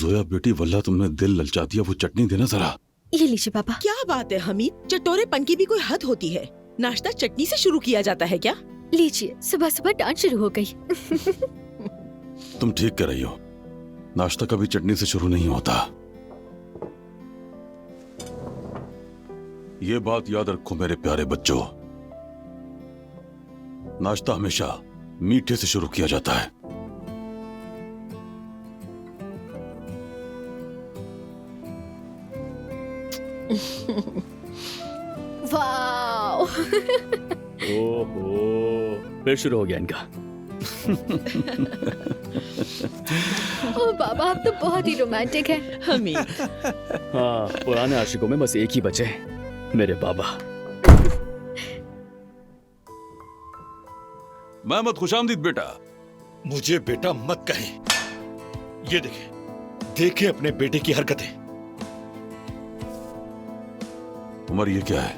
जोया बेटी, वल्लाह तुमने दिल ललचा दिया। वो चटनी देना जरा। ये लीजिए पापा। क्या बात है हमीद, चटोरेपन की भी कोई हद होती है। नाश्ता चटनी से शुरू किया जाता है क्या? लीजिए, सुबह सुबह डांट शुरू हो गई। तुम ठीक कह रही हो, नाश्ता कभी चटनी से शुरू नहीं होता। ये बात याद रखो मेरे प्यारे बच्चों, नाश्ता हमेशा मीठे से शुरू किया जाता है। वाओ। ओहो, फिर शुरू हो गया इनका। ओ बाबा, आप तो बहुत ही रोमांटिक हैं। हमीद, हाँ, पुराने आशिकों में बस एक ही बचे, मेरे बाबा। मोहम्मद, खुशामदीद बेटा। मुझे बेटा मत कहें। ये देखे अपने बेटे की हरकतें। उमर, ये क्या है?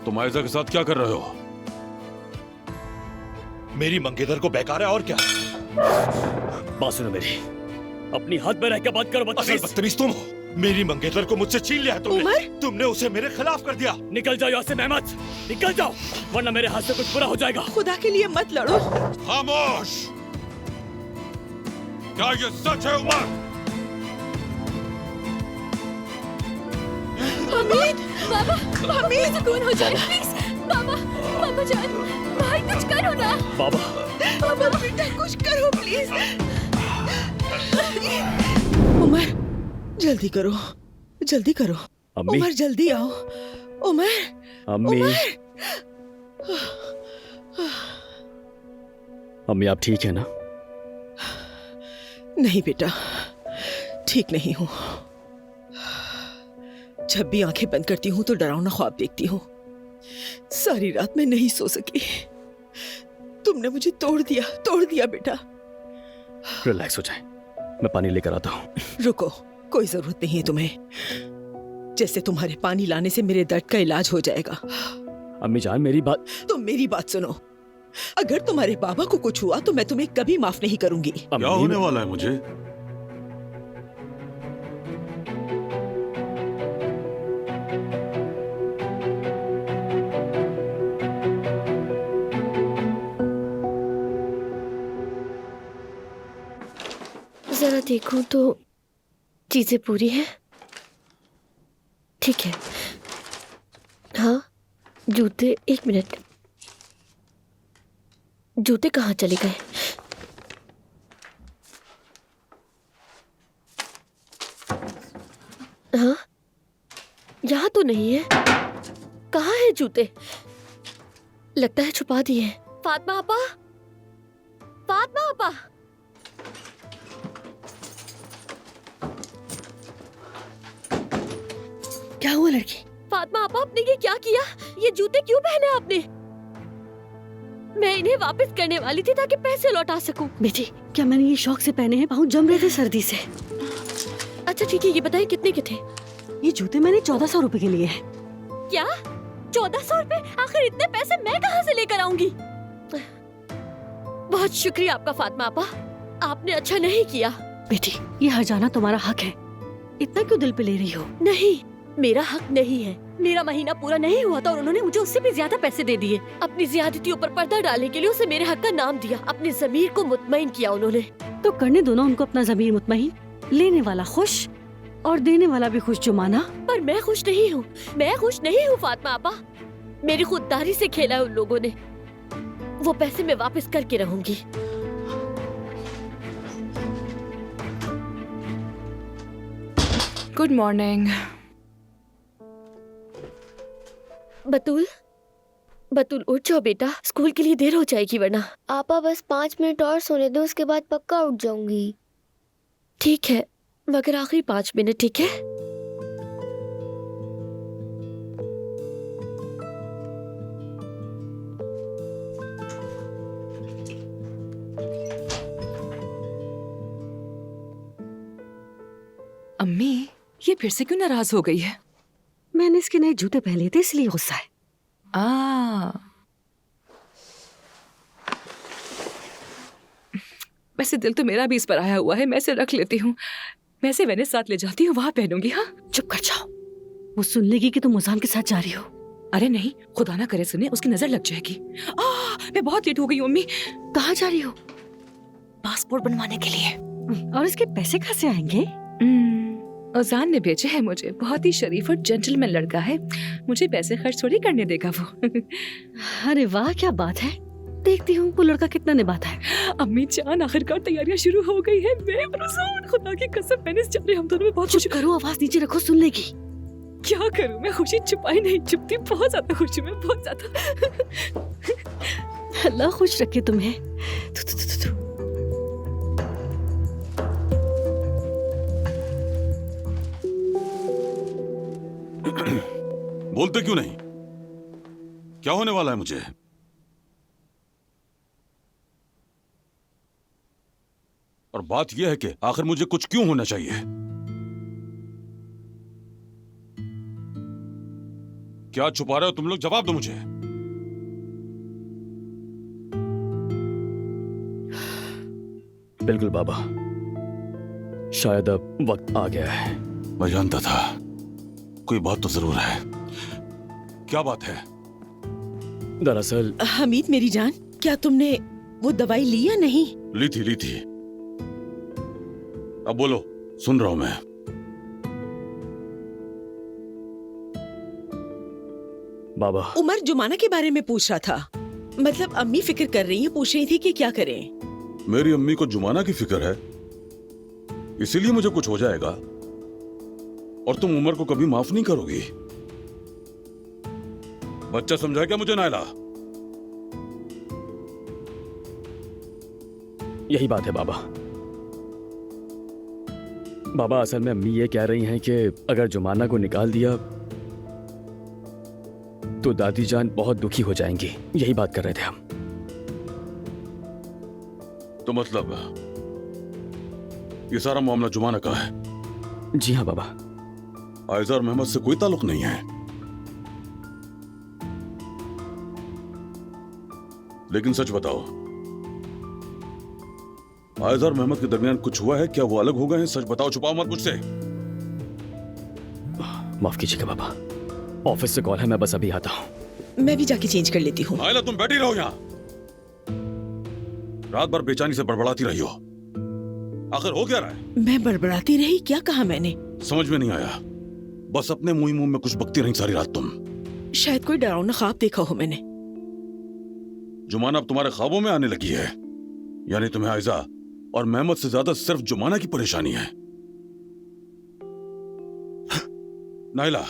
तुम आयजा के साथ क्या कर रहे हो? मेरी मंगेतर को बेकार है और क्या? बात सुनो मेरी, अपनी हाथ में रह के बात करो। असल बदतमीज तुम हो। मेरी मंगेतर को मुझसे छीन लिया है तुमने। उमर? तुमने उसे मेरे खिलाफ कर दिया। निकल जाओ यहाँ से मेहमद, निकल जाओ, वरना मेरे हाथ से कुछ बुरा हो जाएगा। खुदा के लिए मत लड़ो। खामोश! क्या ये सच है उमर? हमीद, बाबा, हमीद, सुकून हो जाए प्लीज। बाबा, बाबा जान, भाई कुछ करो ना। बाबा, बाबा बेटा कुछ करो प्लीज। उमर, जल्दी करो, जल्दी करो। अम्मी, उमर जल्दी आओ। उमर, अम्मी, अम्मी आप ठीक है ना? नहीं बेटा, ठीक नहीं हूँ। जब भी आंखें बंद करती हूँ तो डरावना ख्वाब देखती हूँ। सारी रात मैं नहीं सो सकी। तुमने मुझे तोड़ दिया बेटा। रिलैक्स हो जाए, मैं पानी लेकर आता हूँ। रुको, कोई जरूरत नहीं है तुम्हें। जैसे तुम्हारे पानी लाने से मेरे दर्द का इलाज हो जाएगा। अम्मी जान, मेरी बात। तुम मेरी बात सुनो। अगर तुम्हारे बाबा को कुछ हुआ तो मैं तुम्हें कभी माफ नहीं करूंगी। क्या होने वाला है मुझे? जरा देखूं तो चीजें पूरी हैं। ठीक है। हाँ, जूते, एक मिनट, जूते कहाँ चले गए? हाँ, यहाँ तो नहीं है। कहाँ है जूते? लगता है छुपा दिए हैं। फातिमा आपा, फातिमा आपा। क्या हुआ लड़की? फातिमा आपा, आपने ये क्या किया? ये जूते क्यों पहने आपने? मैं इन्हें वापस करने वाली थी ताकि पैसे लौटा सकूं। बेटी, क्या मैंने ये शौक से पहने हैं? पाँव जम रहे थे सर्दी से। अच्छा ठीक है, ये बताइए कितने के थे? ये जूते मैंने 1400 रुपए के लिए हैं। क्या 1400 रुपए? आखिर इतने पैसे मैं कहाँ से लेकर आऊंगी? बहुत शुक्रिया आपका फातिमा आपा, आपने अच्छा नहीं किया। बेटी, ये हर्जाना तुम्हारा हक है, इतना क्यों दिल पे ले रही हो? नहीं, मेरा हक नहीं है। मेरा महीना पूरा नहीं हुआ था और उन्होंने मुझे उससे भी ज्यादा पैसे दे दिए। अपनी ज्यादतियों पर पर्दा डालने के लिए उसे मेरे हक का नाम दिया। अपने ज़मीर को मुतमईन किया उन्होंने। तो करने दो ना उनको अपना ज़मीर मुतमईन। लेने वाला खुश और देने वाला भी खुश, जो माना। पर मैं खुश नहीं हूँ, मैं खुश नहीं हूँ फातिमा आपा। मेरी खुददारी से खेला है उन लोगों ने। वो पैसे मैं वापस करके रहूंगी। Good morning. बतूल, बतूल उठ जाओ बेटा, स्कूल के लिए देर हो जाएगी वरना। आपा बस 5 मिनट और सोने दो, उसके बाद पक्का उठ जाऊंगी। ठीक है, मगर आखिरी 5 मिनट, ठीक है? अम्मी, ये फिर से क्यों नाराज हो गई है? मैंने इसके नए जूते पहन लिए थे इसलिए गुस्सा है। वैसे दिल तो मेरा भी इस पर आया हुआ है, मैं इसे रख लेती हूँ। मैं इसे वेनिस साथ ले जाती हूँ, वहाँ पहनूंगी। हाँ चुप कर जाओ, वो सुन लेगी कि तुम मुजान के साथ जा रही हो। अरे नहीं, खुदा ना करे सुने, उसकी नजर लग जाएगी। मैं बहुत लेट हो गई हूँ मम्मी। कहाँ जा रही हो? पासपोर्ट बनवाने के लिए। और इसके पैसे कहाँ से आएंगे? ओजान ने भेजे है मुझे, बहुत ही शरीफ और जेंटलमैन लड़का है, मुझे पैसे खर्च थोड़ी करने देगा वो। अरे वाह, क्या बात है। देखती हूँ वो लड़का कितना निभाता है। अम्मी जान, आखिरकार तैयारियां शुरू हो गई है। मैं भरोसा हूँ, खुदा की कसम, मैंने इस जाने हम दोनों में बहुत चुप करो, आवाज नीचे रखो, सुन लेगी। क्या करूँ मैं, खुशी छुपाई नहीं छुपती, बहुत ज्यादा खुशी में, बहुत ज्यादा। अल्लाह खुश रखे तुम्हें। थू, थू, थू, थू, थू। बोलते क्यों नहीं? क्या होने वाला है मुझे? और बात यह है कि आखिर मुझे कुछ क्यों होना चाहिए? क्या छुपा रहे हो तुम लोग? जवाब दो मुझे। बिल्कुल बाबा, शायद अब वक्त आ गया है। मैं जानता था, कोई बात तो जरूर है। क्या बात है? दरअसल हमीद मेरी जान, क्या तुमने वो दवाई ली या नहीं? ली थी। अब बोलो, सुन रहा हूं मैं। बाबा, उमर जुमाना के बारे में पूछ रहा था। मतलब अम्मी फिक्र कर रही है, पूछ रही थी कि क्या करें। मेरी अम्मी को जुमाना की फिक्र है, इसीलिए मुझे कुछ हो जाएगा और तुम उमर को कभी माफ नहीं करोगी। बच्चा समझा क्या मुझे नायला? यही बात है बाबा। बाबा, असल में अम्मी ये कह रही हैं कि अगर जुमाना को निकाल दिया तो दादी जान बहुत दुखी हो जाएंगी। यही बात कर रहे थे हम। तो मतलब ये सारा मामला जुमाना का है? जी हाँ बाबा। आयजा और मोहम्मद से कोई ताल्लुक नहीं है। लेकिन सच बताओ, आयजा और मोहम्मद के दरमियान कुछ हुआ है क्या? वो अलग हो गए हैं? सच बताओ, छुपाओ मत मुझसे। माफ कीजिएगा बाबा, ऑफिस से कॉल है, मैं बस अभी आता हूँ। मैं भी जाके चेंज कर लेती हूँ। नायला, तुम बैठी रहो यहाँ। रात भर बेचैनी से बड़बड़ाती रही हो, आखिर हो क्या रहा है? मैं बड़बड़ाती रही? क्या कहा मैंने? समझ में नहीं आया। बस अपने मुंह ही मुंह में कुछ बकती रही सारी रात तुम। शायद कोई डरावना ख्वाब देखा हो मैंने। जुमाना अब तुम्हारे ख्वाबों में आने लगी है? यानी तुम्हें आयजा और मोहम्मद से ज्यादा सिर्फ जुमाना की परेशानी है? नाइला,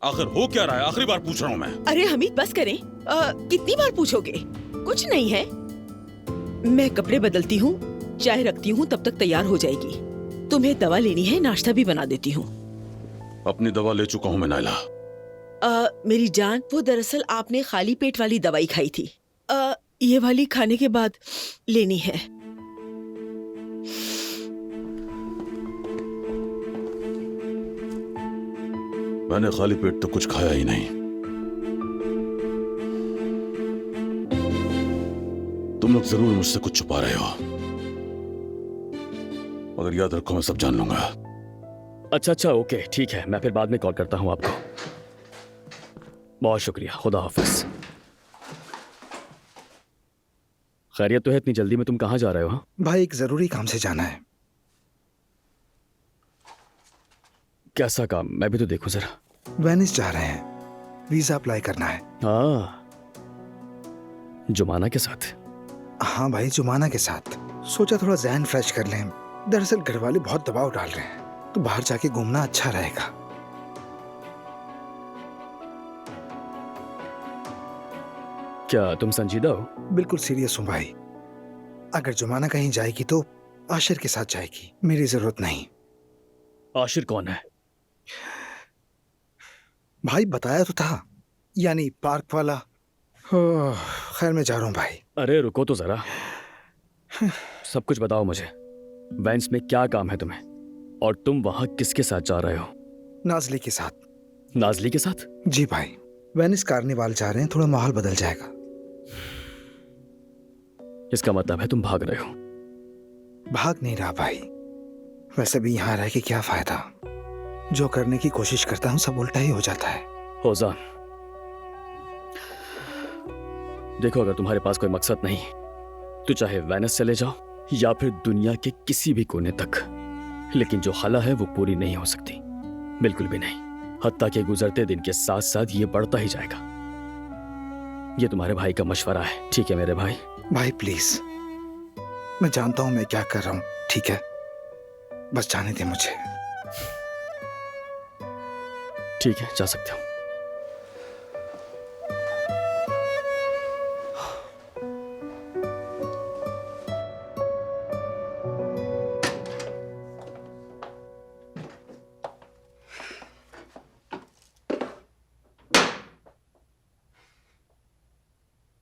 आखिर हो क्या रहा है? आखिरी बार पूछ रहा हूं मैं। अरे हमीद बस करें। कितनी बार पूछोगे? कुछ नहीं है। मैं कपड़े बदलती हूँ, चाय रखती हूँ, तब तक तैयार हो जाएगी। तुम्हें दवा लेनी है, नाश्ता भी बना देती हूँ। अपनी दवा ले चुका हूं मैं नाइला। मेरी जान, वो दरअसल आपने खाली पेट वाली दवाई खाई थी। ये वाली खाने के बाद लेनी है। मैंने खाली पेट तो कुछ खाया ही नहीं। तुम लोग जरूर मुझसे कुछ छुपा रहे हो, मगर याद रखो मैं सब जान लूंगा। अच्छा ओके, ठीक है, मैं फिर बाद में कॉल करता हूँ आपको। बहुत शुक्रिया, खुदा हाफिज। खैरियत तो है? इतनी जल्दी में तुम कहाँ जा रहे हो? हाँ भाई, एक जरूरी काम से जाना है। कैसा काम? मैं भी तो देखूं जरा। वेनिस जा रहे हैं, वीजा अप्लाई करना है। हाँ, जुमाना के साथ? हाँ भाई, जुमाना के साथ। सोचा थोड़ा ज़हन फ्रेश कर लें। दरअसल घर वाले बहुत दबाव डाल रहे हैं, तो बाहर जाके घूमना अच्छा रहेगा। क्या तुम संजीदा हो? बिल्कुल सीरियस हूँ भाई। अगर जुमाना कहीं जाएगी तो आशिर के साथ जाएगी, मेरी जरूरत नहीं। आशिर कौन है? भाई बताया तो था, यानी पार्क वाला। खैर मैं जा रहा हूँ भाई। अरे रुको तो जरा, सब कुछ बताओ मुझे। वेंस में क्या काम है तुम्हें, और तुम वहां किसके साथ जा रहे हो? नाजली के साथ। नाजली के साथ? जी भाई, वेनिस कार्निवाल जा रहे हैं, थोड़ा माहौल बदल जाएगा। इसका मतलब है तुम भाग रहे हो? भाग नहीं रहा भाई, वैसे भी यहाँ रह के क्या फायदा? जो करने की कोशिश करता हूँ सब उल्टा ही हो जाता है। ओजान, देखो अगर तुम्हारे पास कोई मकसद नहीं तो चाहे वेनिस चले जाओ या फिर दुनिया के किसी भी कोने तक, लेकिन जो हाला है वो पूरी नहीं हो सकती, बिल्कुल भी नहीं। हत्ता के गुजरते दिन के साथ साथ ये बढ़ता ही जाएगा। ये तुम्हारे भाई का मशवरा है, ठीक है मेरे भाई? भाई प्लीज, मैं जानता हूँ मैं क्या कर रहा हूँ, ठीक है? बस जाने दे मुझे। ठीक है, जा सकते हो।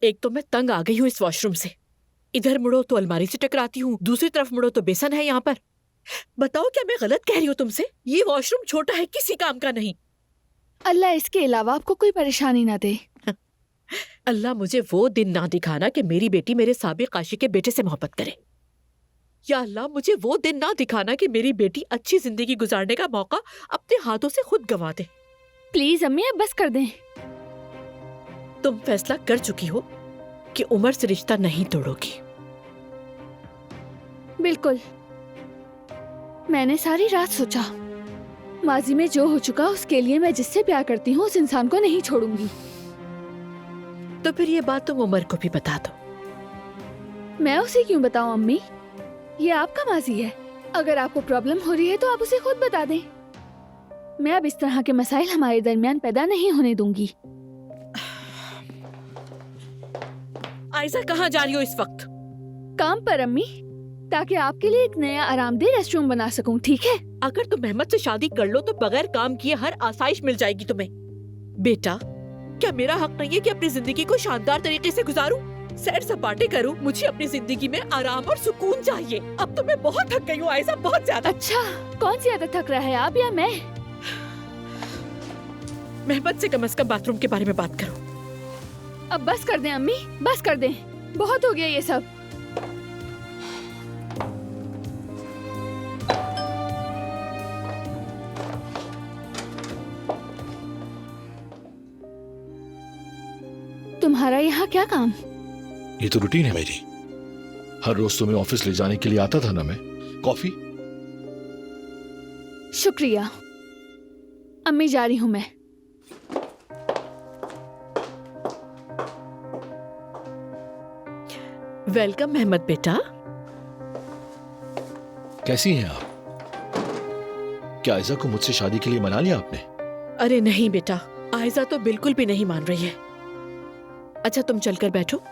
एक तो मैं तंग आ गई हूँ इस वॉशरूम से। इधर मुड़ो तो अलमारी से टकराती हूँ, दूसरी तरफ मुड़ो तो बेसन है यहाँ पर। बताओ क्या मैं गलत कह रही हूँ तुमसे? ये वॉशरूम छोटा है, किसी काम का नहीं। अल्लाह इसके अलावा आपको कोई परेशानी ना दे। अल्लाह मुझे वो दिन ना दिखाना कि मेरी बेटी मेरे साबिक आशिक के बेटे से मोहब्बत करे। या अल्लाह मुझे वो दिन ना दिखाना कि मेरी बेटी अच्छी जिंदगी गुजारने का मौका अपने हाथों से खुद गंवा दे। प्लीज अम्मी अब बस कर दें। तुम फैसला कर चुकी हो कि उमर से रिश्ता नहीं तोड़ोगी। बिल्कुल, मैंने सारी रात सोचा। माजी में जो हो चुका उसके लिए मैं जिससे प्यार करती हूँ उस इंसान को नहीं छोड़ूंगी। तो फिर ये बात तुम उमर को भी बता दो। मैं उसे क्यों बताऊं अम्मी? ये आपका माजी है। अगर आपको प्रॉब्लम हो रही है तो आप उसे खुद बता दें। मैं अब इस तरह के मसाइल हमारे दरमियान पैदा नहीं होने दूंगी। आयशा कहाँ जा रही हो इस वक्त? काम पर अम्मी, ताकि आपके लिए एक नया आरामदेह रेस्टरूम बना सकूं, ठीक है? अगर तुम मेहमद से शादी कर लो तो बगैर काम किए हर आसाइश मिल जाएगी तुम्हें। बेटा, क्या मेरा हक नहीं है कि अपनी जिंदगी को शानदार तरीके से गुजारूं, सैर सपाटे करूं? मुझे अपनी जिंदगी में आराम और सुकून चाहिए। अब तो मैं बहुत थक गई हूँ आयशा, बहुत ज्यादा। अच्छा, कौन सी आदत थक रहा है, आप या मैं? मेहमद से कम बाथरूम के बारे में बात करो। अब बस कर दें अम्मी, बस कर दें। बहुत हो गया ये सब। तुम्हारा यहाँ क्या काम? ये तो रूटीन है मेरी। हर रोज तुम्हें ऑफिस ले जाने के लिए आता था ना मैं। कॉफी? शुक्रिया अम्मी, जा रही हूँ मैं। वेलकम मेहमद बेटा। कैसी हैं आप? क्या आयशा को मुझसे शादी के लिए मना लिया आपने? अरे नहीं बेटा, आयशा तो बिल्कुल भी नहीं मान रही है। अच्छा तुम चलकर बैठो,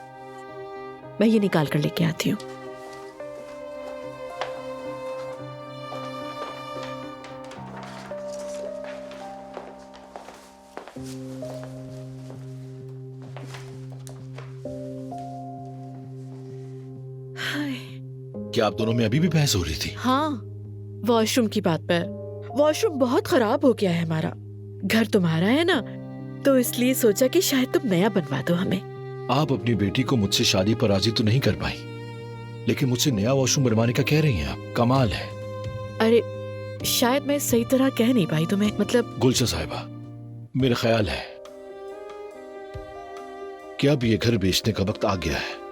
मैं ये निकाल कर लेके आती हूँ। क्या आप दोनों में अभी भी बहस हो रही थी? हाँ, वॉशरूम की बात पर। वॉशरूम बहुत खराब हो गया है हमारा। घर तुम्हारा है ना, तो इसलिए सोचा कि शायद तुम नया बनवा दो हमें। आप अपनी बेटी को मुझसे शादी पर राजी तो नहीं कर पाई, लेकिन मुझसे नया वॉशरूम बनवाने का कह रही हैं आप। कमाल है। अरे शायद मैं सही तरह कह नहीं पाई तुम्हें, मतलब। गुलशन साहिबा, मेरा ख्याल है कि अब ये घर बेचने का वक्त आ गया है।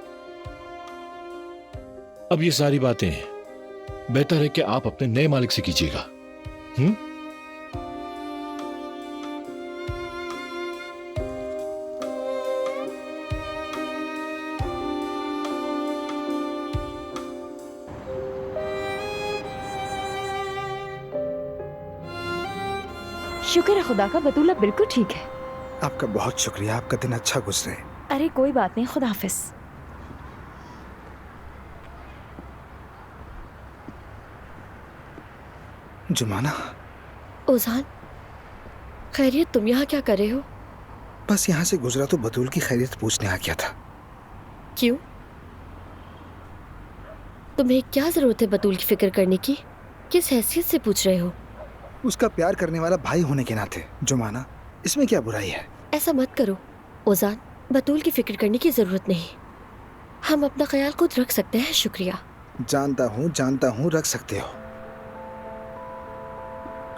अब ये सारी बातें बेहतर है कि आप अपने नए मालिक से कीजिएगा। शुक्र है खुदा का, बतूला बिल्कुल ठीक है। आपका बहुत शुक्रिया, आपका दिन अच्छा गुजरे। अरे कोई बात नहीं, खुदा हाफिज। जुमाना। ओजान, खैरियत? तुम यहाँ क्या कर रहे हो? बस यहाँ से गुजरा तो बतूल की खैरियत पूछने आ गया था। क्यों? तुम्हें क्या जरूरत है बतूल की फिक्र करने की? किस हैसियत से पूछ रहे हो? उसका प्यार करने वाला भाई होने के नाते। जुमाना, इसमें क्या बुराई है? ऐसा मत करो ओजान, बतूल की फिक्र करने की जरूरत नहीं। हम अपना ख्याल खुद रख सकते हैं। शुक्रिया। जानता हूँ रख सकते हो,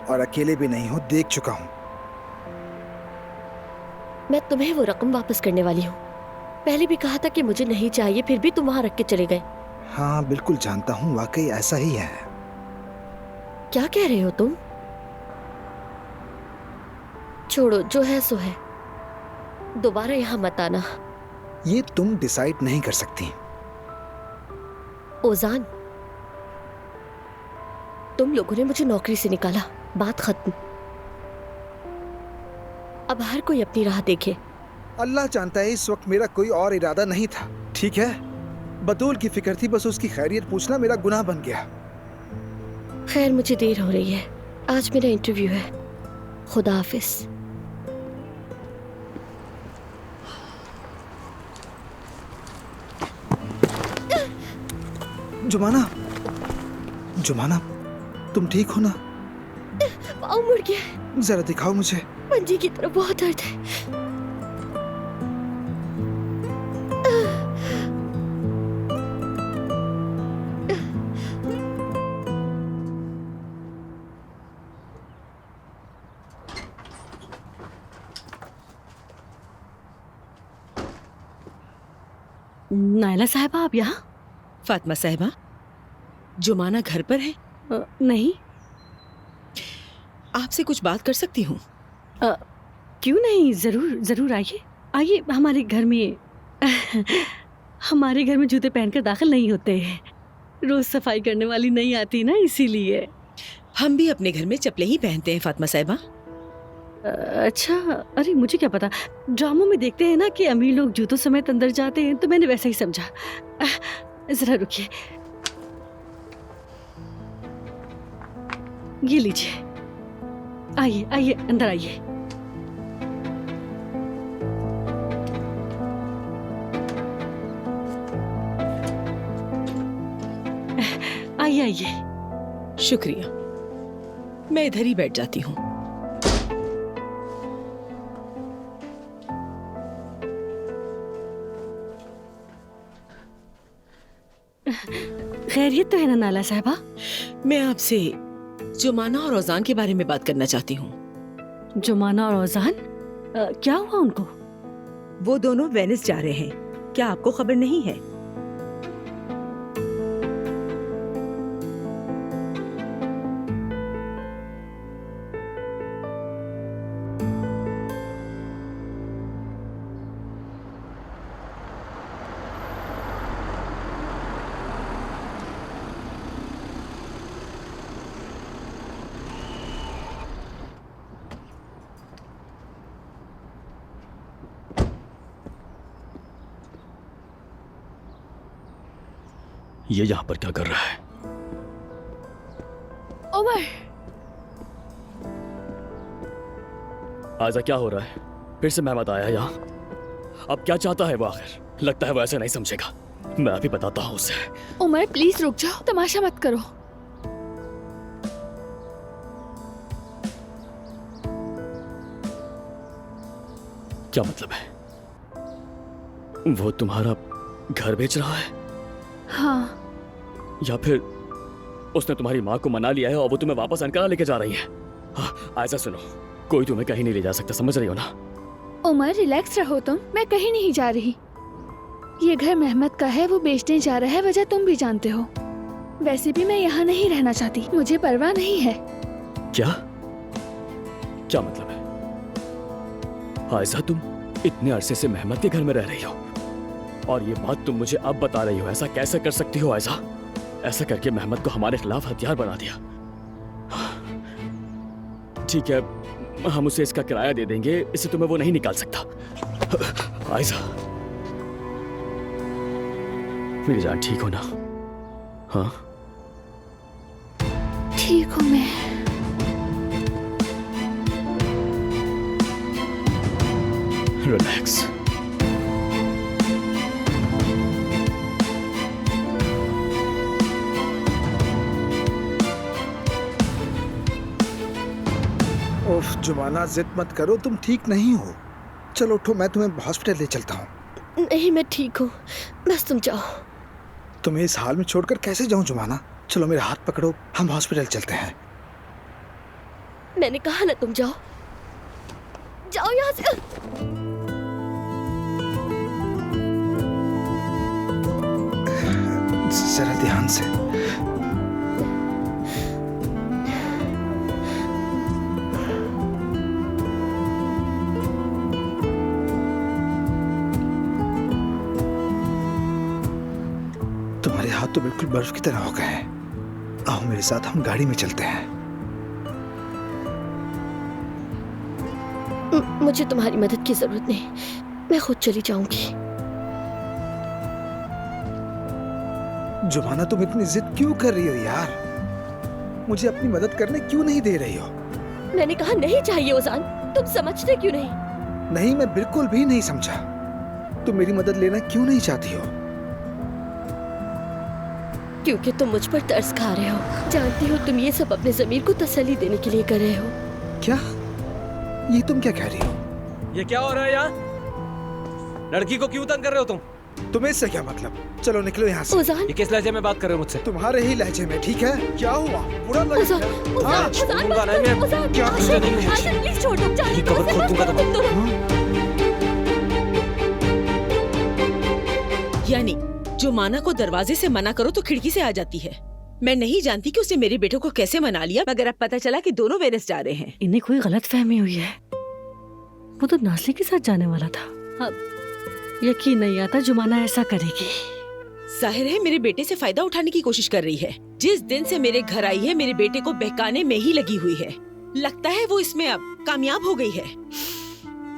और अकेले भी नहीं हूँ, देख चुका हूँ। मैं तुम्हें वो रकम वापस करने वाली हूँ। पहले भी कहा था कि मुझे नहीं चाहिए, फिर भी तुम वहां रख के चले गए। हाँ बिल्कुल जानता हूँ, वाकई ऐसा ही है। क्या कह रहे हो तुम? छोड़ो, जो है सो है। दोबारा यहाँ मत आना। ये तुम डिसाइड नहीं कर सकती। ओजान, तुम लोगों ने मुझे नौकरी से निकाला, बात खत्म। अब हर कोई अपनी राह देखे। अल्लाह जानता है इस वक्त मेरा कोई और इरादा नहीं था, ठीक है? बतूल की फिक्र थी, बस उसकी खैरियत पूछना मेरा गुनाह बन गया। खैर, मुझे देर हो रही है, आज मेरा इंटरव्यू है। खुदा हाफिज। जुमाना, जुमाना, तुम ठीक हो ना? पाँव मुड़ गया। जरा दिखाओ मुझे। पंजे की तरफ बहुत दर्द है। नायला साहिबा, आप यहाँ? फातिमा साहिबा, जुमाना घर पर है? नहीं। आपसे कुछ बात कर सकती हूँ? क्यों नहीं, जरूर जरूर, आइए आइए। हमारे घर में हमारे घर में जूते पहनकर दाखिल नहीं होते। रोज सफाई करने वाली नहीं आती ना, इसीलिए। हम भी अपने घर में चप्पलें ही पहनते हैं फातिमा साहिबा। अच्छा, अरे मुझे क्या पता। ड्रामों में देखते हैं ना कि अमीर लोग जूतों समेत अंदर जाते हैं, तो मैंने वैसा ही समझा। जरा रुकिए, ये लीजिए। आइए आइए, अंदर आइए। आइए आइए। शुक्रिया, मैं इधर ही बैठ जाती हूँ। खैरियत तो है ना नाला साहिबा? मैं आपसे जुमाना और औजान के बारे में बात करना चाहती हूँ। जुमाना और औजान? क्या हुआ उनको? वो दोनों वेनिस जा रहे हैं, क्या आपको खबर नहीं है? ये यहाँ पर क्या कर रहा है? उमर, आजा, क्या हो रहा है? फिर से मेहमत आया यहाँ। अब क्या चाहता है वो आखिर? लगता है वो ऐसे नहीं समझेगा। मैं अभी बताता हूँ उसे। उमर प्लीज रुक जाओ, तमाशा मत करो। क्या मतलब है? वो तुम्हारा घर बेच रहा है? हाँ। या फिर उसने तुम्हारी माँ को मना लिया है और वो तुम्हें वापस अनकरा लेके जा रही है? ऐसा सुनो, कोई तुम्हें कहीं नहीं ले जा सकता, समझ रही हो ना? उमर रिलैक्स रहो तुम, मैं कहीं नहीं जा रही। ये घर मेहमत का है, वो बेचने जा रहा है, वजह तुम भी जानते हो। वैसे भी मैं यहाँ नहीं रहना चाहती, मुझे परवाह नहीं है। क्या क्या मतलब है? आयशा, तुम इतने अरसे से मेहमत के घर में रह रही हो और ये बात तुम मुझे अब बता रही हो? ऐसा कैसे कर सकती हो आयशा? ऐसा करके मेहमत को हमारे खिलाफ हथियार बना दिया। ठीक है, हम उसे इसका किराया दे देंगे, इससे तुम्हें वो नहीं निकाल सकता। आयशा, मेरी जान, ठीक हो ना? हाँ, ठीक हूँ मैं। रिलैक्स। उफ जुमाना, जिद मत करो, तुम ठीक नहीं हो। चलो उठो, मैं तुम्हें हॉस्पिटल ले चलता हूँ। नहीं, मैं ठीक हूँ, बस तुम जाओ। तुम्हें इस हाल में छोड़कर कैसे जाऊँ जुमाना? चलो मेरा हाथ पकड़ो, हम हॉस्पिटल चलते हैं। मैंने कहा ना तुम जाओ, जाओ यहाँ से। जरा ध्यान से। तुम्हारे हाथ तो बिल्कुल बर्फ की तरह हो गए हैं। आओ मेरे साथ, हम गाड़ी में चलते हैं। मुझे तुम्हारी मदद की जरूरत नहीं, मैं खुद चली जाऊंगी। जुमाना, तुम इतनी जिद क्यों कर रही हो यार? मुझे अपनी मदद करने क्यों नहीं दे रही हो? मैंने कहा नहीं चाहिए ओजान, तुम समझते क्यों नहीं? नहीं, मैं बिल्कुल भी नहीं समझा। तुम मेरी मदद लेना क्यों नहीं चाहती हो? क्योंकि तुम मुझ पर तरस खा रहे हो। जानती हो तुम ये सब अपने ज़मीर को तसल्ली देने के लिए कर रहे हो। क्या? ये तुम क्या कह रही हो? ये क्या हो रहा है यहाँ? लड़की को क्यों तंग कर रहे हो तुम? तुम्हें इससे क्या मतलब? चलो निकलो यहाँ से। ओजान, ये किस लहजे में बात कर रहे हो मुझसे? तुम्हारे ही लहजे में, ठीक है? क्या हुआ? बुरा लगा? ओजान, ओजान, छोड़ूंगा नहीं मैं। ओजान, क्या आशिक, कुछ नहीं है? आशिक, प्लीज छोड़ दो, ये कबर खोद दूंगा तुम्हें। यानी जुमाना को दरवाजे से मना करो तो खिड़की से आ जाती है। मैं नहीं जानती कि उसने मेरे बेटे को कैसे मना लिया, मगर अब पता चला कि दोनों वेनिस जा रहे हैं। इन्हें कोई गलतफहमी हुई है। वो तो नाज़ली के साथ जाने वाला था। अब यकीन नहीं आता जुमाना ऐसा करेगी। जाहिर है मेरे बेटे से फायदा उठाने की कोशिश कर रही है। जिस दिन से मेरे घर आई है मेरे बेटे को बहकाने में ही लगी हुई है। लगता है वो इसमें अब कामयाब हो गई है।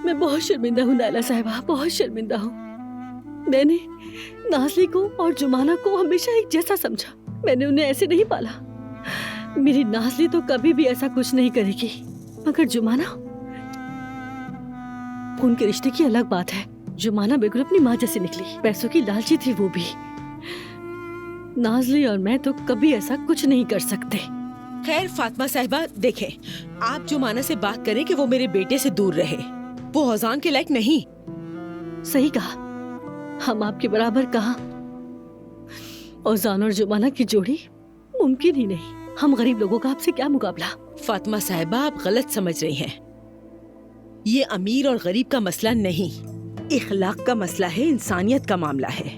मैं बहुत शर्मिंदा हूँ नायला साहिबा, बहुत शर्मिंदा हूँ। मैंने नाज़ली को और जुमाना को हमेशा एक जैसा समझा। मैंने उन्हें ऐसे नहीं पाला। मेरी नाज़ली तो कभी भी ऐसा कुछ नहीं करेगी, मगर जुमाना, उनके रिश्ते की अलग बात है। जुमाना बिल्कुल अपनी माँ जैसी निकली, पैसों की लालची थी वो भी। नाज़ली और मैं तो कभी ऐसा कुछ नहीं कर सकते। खैर फातिमा साहिबा, देखें, आप जुमाना से बात करें कि वो मेरे बेटे से दूर रहे। वो औजान के लायक नहीं। सही कहा, हम आपके बराबर कहा। औजान और जुमाना की जोड़ी मुमकिन ही नहीं। हम गरीब लोगों का आपसे क्या मुकाबला। फातिमा साहिबा, आप गलत समझ रही हैं। ये अमीर और गरीब का मसला नहीं, इखलाक का मसला है, इंसानियत का मामला है।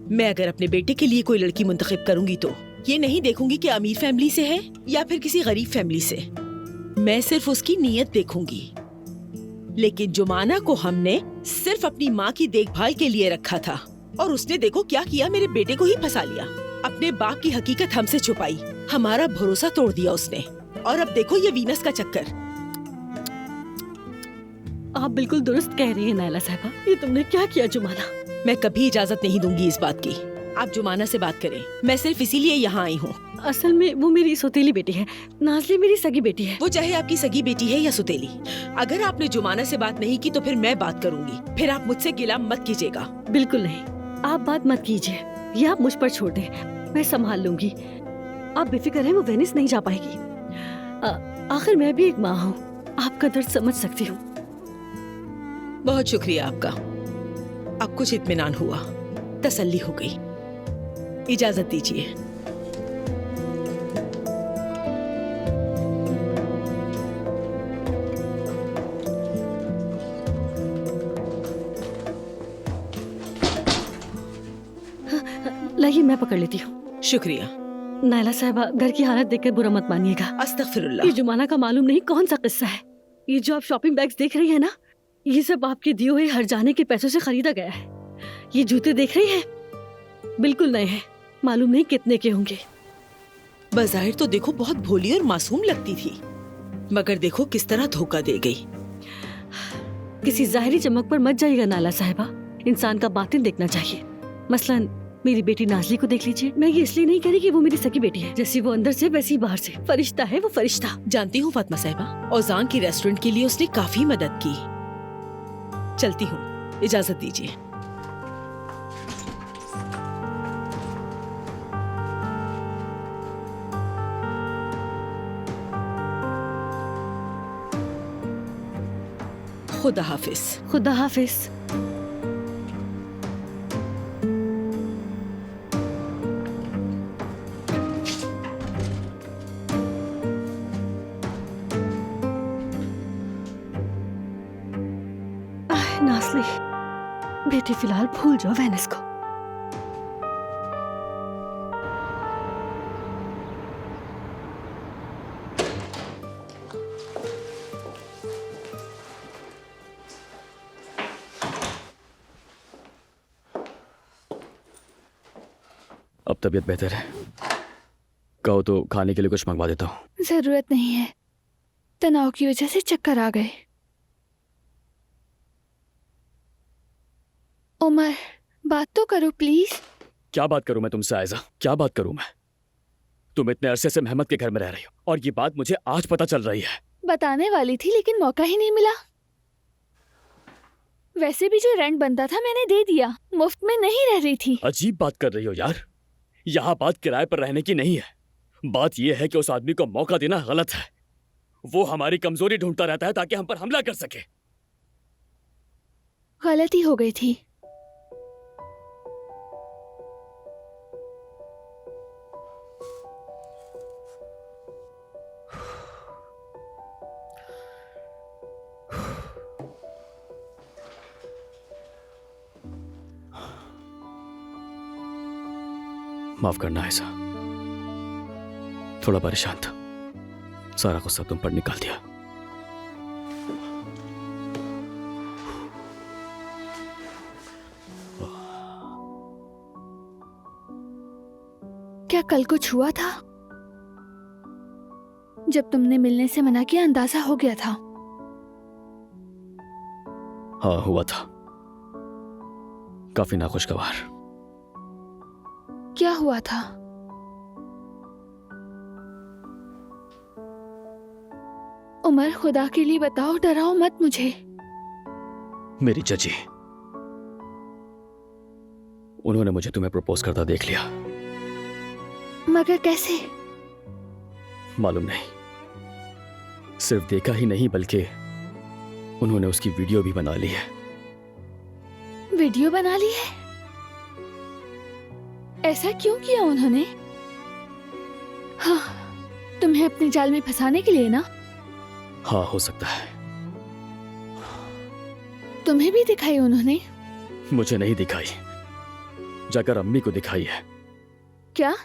मैं अगर अपने बेटे के लिए कोई लड़की मुंतखब करूंगी तो ये नहीं देखूंगी कि अमीर फैमिली से है या फिर किसी गरीब फैमिली से। मैं सिर्फ उसकी नीयत देखूंगी। लेकिन जुमाना को हमने सिर्फ अपनी माँ की देखभाल के लिए रखा था और उसने देखो क्या किया, मेरे बेटे को ही फंसा लिया। अपने बाप की हकीकत हमसे छुपाई, हमारा भरोसा तोड़ दिया उसने। और अब देखो ये वीनस का चक्कर। आप बिल्कुल दुरुस्त कह रही हैं नायला साहिबा। ये तुमने क्या किया जुमाना? मैं कभी इजाजत नहीं दूंगी इस बात की। आप जुमाना से बात करें, मैं सिर्फ इसीलिए यहाँ आई हूँ। असल में वो मेरी सौतेली बेटी है, नाज़ली मेरी सगी बेटी है। वो चाहे आपकी सगी बेटी है या सुतेली, अगर आपने जुमाना से बात नहीं की तो फिर मैं बात करूंगी। फिर आप मुझसे गिला मत कीजिएगा। बिल्कुल नहीं, आप बात मत कीजिए। ये आप मुझ पर छोड़ दें, मैं संभाल लूंगी। आप बेफिक्र हैं, वो वेनिस नहीं जा पाएगी। आखिर मैं भी एक माँ हूँ, आपका दर्द समझ सकती हूँ। बहुत शुक्रिया आपका। अब कुछ इत्मीनान हुआ, तसल्ली हो गई। इजाजत दीजिए। लाइए मैं पकड़ लेती हूँ। शुक्रिया। नायला साहिबा, घर की हालत देखकर बुरा मत मानिएगा। अस्तगफिरुल्लाह। ये जुमाना का मालूम नहीं कौन सा किस्सा है। ये जो आप शॉपिंग बैग्स देख रही है ना, ये सब आपके दिए हुए हर जाने के पैसों से खरीदा गया है। ये जूते देख रही हैं, बिल्कुल नए हैं, मालूम नहीं कितने के होंगे। बज़ाहिर तो देखो बहुत भोली और मासूम लगती थी, मगर देखो किस तरह धोखा दे गई। किसी जाहिरी चमक पर मत जाइएगा नाला साहिबा, इंसान का बातिन देखना चाहिए। मसलन मेरी बेटी नाज़ली को देख लीजिए। मैं ये इसलिए नहीं कह रही कि वो मेरी सगी बेटी है, जैसी वो अंदर से वैसी बाहर से। फरिश्ता है वो, फरिश्ता। जानती हूँ फातिमा साहिबा, औजान की रेस्टोरेंट के लिए उसने काफी मदद की। चलती हूँ, इजाजत दीजिए। खुदा हाफिज। खुदा हाफिज। नासली, बेटी फिलहाल भूल जाओ वेनिस को। अब तबीयत बेहतर है? कहो तो खाने के लिए कुछ मंगवा देता हूँ। जरूरत नहीं है, तनाव की वजह से चक्कर आ गए। उमर, बात तो करो प्लीज। क्या बात करूं मैं तुमसे आयजा, क्या बात करूं मैं? तुम इतने अरसे से मेहमद के घर में रह रही हो और ये बात मुझे आज पता चल रही है। बताने वाली थी लेकिन मौका ही नहीं मिला। वैसे भी जो रेंट बनता था मैंने दे दिया, मुफ्त में नहीं रह रही थी। अजीब बात कर रही हो यार, यहाँ बात किराए पर रहने की नहीं है। बात यह है कि उस आदमी को मौका देना गलत है। वो हमारी कमजोरी ढूंढता रहता है ताकि हम पर हमला कर सके। गलती हो गई थी। माफ करना ऐसा, थोड़ा परेशान था, सारा गुस्सा तुम पर निकाल दिया। क्या कल कुछ हुआ था? जब तुमने मिलने से मना किया अंदाजा हो गया था। हाँ हुआ था, काफी नाखुशगवार। क्या हुआ था? उमर, खुदा के लिए बताओ, डराओ मत मुझे। मेरी जजी, उन्होंने मुझे तुम्हें प्रपोज करता देख लिया। मगर कैसे? मालूम नहीं, सिर्फ देखा ही नहीं बल्कि उन्होंने उसकी वीडियो भी बना ली है। वीडियो बना ली है? ऐसा क्यों किया उन्होंने? हाँ, तुम्हें अपने जाल में फंसाने के लिए ना? हाँ हो सकता है। तुम्हें भी दिखाई उन्होंने? मुझे नहीं दिखाई, जाकर अम्मी को दिखाई है। क्या?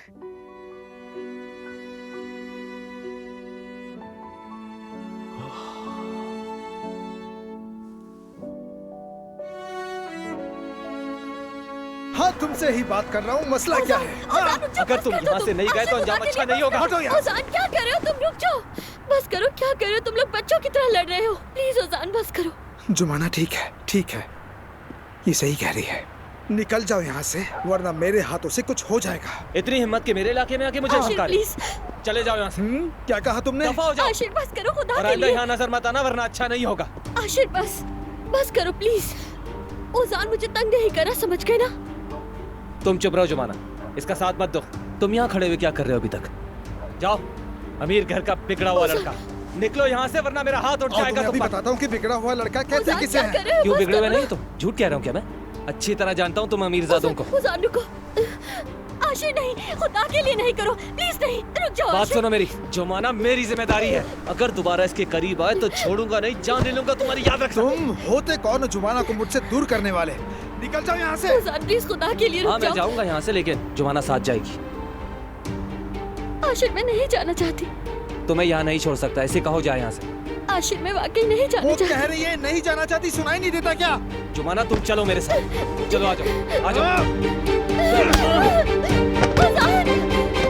हाँ, तुमसे ही बात कर रहा हूँ। मसला क्या है? अगर तुम यहाँ से नहीं गए तो अंजाम अच्छा नहीं होगा। हटो यहाँ से। ओजान, क्या कर रहे हो तुम? रुक जाओ, बस करो। क्या कर रहे हो तुम लोग? बच्चों की तरह लड़ रहे हो। प्लीज ओजान, बस करो। जुमाना ठीक है, ठीक है, ये सही कह रही है। निकल जाओ यहाँ से वरना मेरे हाथों से कुछ हो जाएगा। इतनी हिम्मत के मेरे इलाके में आके मुझे आशिर धमका रही। प्लीज, चले जाओ यहाँ से। क्या कहा तुमने? दफा हो जाओ। आशिर बस करो, खुदा और के आइंदा लिए। यहाँ नजर मत आना वरना अच्छा नहीं होगा। आशिर बस करो प्लीज। ओजान मुझे तंग नहीं करा, समझ गए ना? तुम चुप रहो जुमाना, इसका साथ मत दो। तुम यहाँ खड़े हुए क्या कर रहे हो अभी तक? जाओ, अमीर घर का बिगड़ा हुआ लड़का, निकलो यहाँ से वरना मेरा हाथ उठ जाएगा। अभी बताता हूँ कि बिगड़ा हुआ लड़का कैसे किसे है। क्यों बिगड़े हुए नहीं तुम? झूठ कह रहा हूँ क्या मैं? अच्छी तरह जानता हूँ तुम अमीरजादों को। ओजान रुको, आशिर नहीं, खुदा के लिए नहीं करो प्लीज, नहीं, रुक जाओ। बात सुनो मेरी, जुमाना मेरी जिम्मेदारी है। अगर दोबारा इसके करीब आए तो छोड़ूंगा नहीं, जान ले लूंगा तुम्हारी, याद रखना। तुम होते कौन हो जुमाना को मुझसे दूर करने वाले? निकल जाओ यहाँ से। ओजान प्लीज, खुदा के लिए रुक हाँ मैं जाओ। जाऊंगा यहाँ से, लेकिन जुमाना साथ जाएगी। आशिर मैं नहीं जाना चाहती। तुम्हें यहाँ नहीं छोड़ सकता, इसे कहो जाए यहाँ से। आशिर मैं वाकई नहीं जाना वो चाहती। कह रही है नहीं जाना चाहती, सुनाई नहीं देता क्या? जुमाना तुम चलो मेरे साथ, चलो आ जाओ, आ जाओ।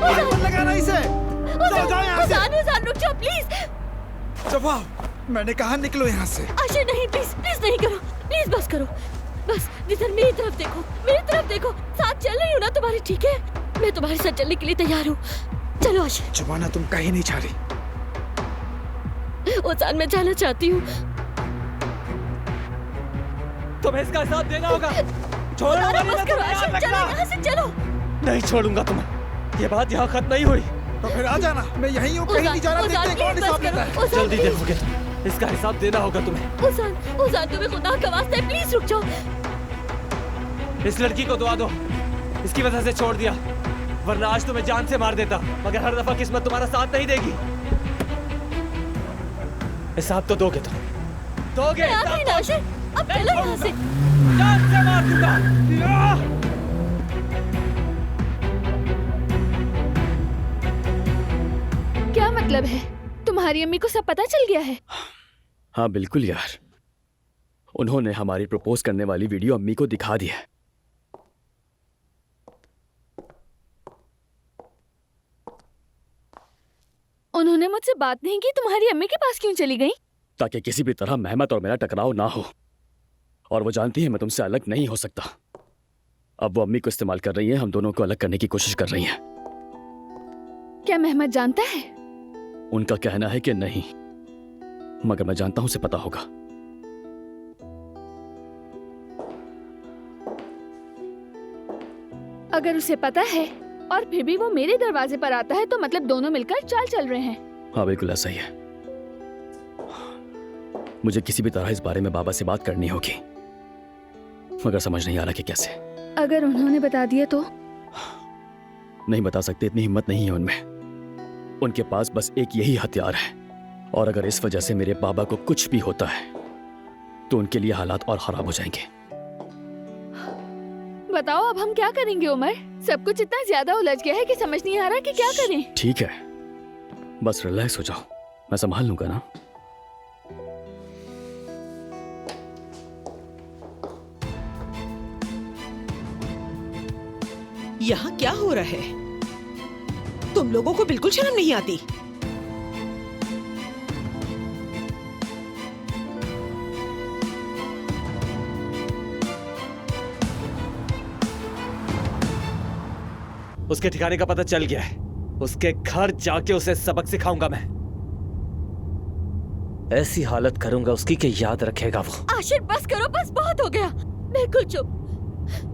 हाथ मत लगाना इसे। जाओ जाओ यहाँ से। ओजान रुक जाओ प्लीज। जवाब, मैंने कहा निकलो यहाँ से। आशिर नहीं, प्लीज प्लीज नहीं करो, प्लीज बस करो। बस जिधर मेरी तरफ देखो, मेरी तरफ देखो। साथ चल रही हूँ ना तुम्हारे, ठीक है? मैं तुम्हारे साथ चलने के लिए तैयार हूँ। चलो आशिर। जुमाना तुम कहीं नहीं जा रही। ओजान मैं जाना चाहती हूँ। तुम्हें इसका साथ देना होगा। छोड़ो बस करो आशिर, चलो यहाँ से चलो। नहीं छोड़ूंगा तुम्हें, ये बात यहाँ खत्म नहीं हुई। तो फिर आ जाना, मैं यहीं हूँ, कहीं नहीं जाना। देखते हैं कौन हिसाब लेता है। जल्दी देखोगे तुम, इसका हिसाब देना होगा तुम्हें। ओजान तुम्हें खुदा का वास्ता है, प्लीज रुक जाओ। इस लड़की को दुआ दो, इसकी वजह से छोड़ दिया, वरना आज तुम्हें जान से मार देता। मगर हर दफा किस्मत तुम्हारा साथ नहीं देगी। हिसाब तो दोगे तुम, दोगे। आशिर अब चलो यहाँ से। जान से मार दूंगा। क्या मतलब है? तुम्हारी अम्मी को सब पता चल गया है? हाँ बिल्कुल यार, उन्होंने हमारी प्रपोज करने वाली वीडियो अम्मी को दिखा दी है। उन्होंने मुझसे बात नहीं की, तुम्हारी अम्मी के पास क्यों चली गई? ताकि किसी भी तरह मेहमत और मेरा टकराव ना हो, और वो जानती है मैं तुमसे अलग नहीं हो सकता। अब वो अम्मी को इस्तेमाल कर रही है, हम दोनों को अलग करने की कोशिश कर रही हैं। क्या मेहमत जानता है? उनका कहना है कि नहीं, मगर मैं जानता हूं उसे पता होगा। अगर उसे पता है और फिर भी वो मेरे दरवाजे पर आता है तो मतलब दोनों मिलकर चाल चल रहे हैं। हाँ बिल्कुल ऐसा ही है। मुझे किसी भी तरह इस बारे में बाबा से बात करनी होगी, मगर समझ नहीं आ रहा कि कैसे। अगर उन्होंने बता दिया तो? नहीं बता सकते, इतनी हिम्मत नहीं है उनमें। उनके पास बस एक यही हथियार है, और अगर इस वजह से मेरे बाबा को कुछ भी होता है तो उनके लिए हालात और खराब हो जाएंगे। बताओ अब हम क्या करेंगे उमर? सब कुछ इतना ज्यादा उलझ गया है कि समझ नहीं आ रहा कि क्या करें। ठीक है, बस रिलैक्स हो जाओ, मैं संभाल लूंगा ना। यहाँ क्या हो रहा है? तुम लोगों को बिल्कुल शर्म नहीं आती? उसके ठिकाने का पता चल गया है, उसके घर जाके उसे सबक सिखाऊंगा मैं। ऐसी हालत करूंगा उसकी कि याद रखेगा वो। आशिर बस करो, बस बहुत हो गया। बिल्कुल चुप।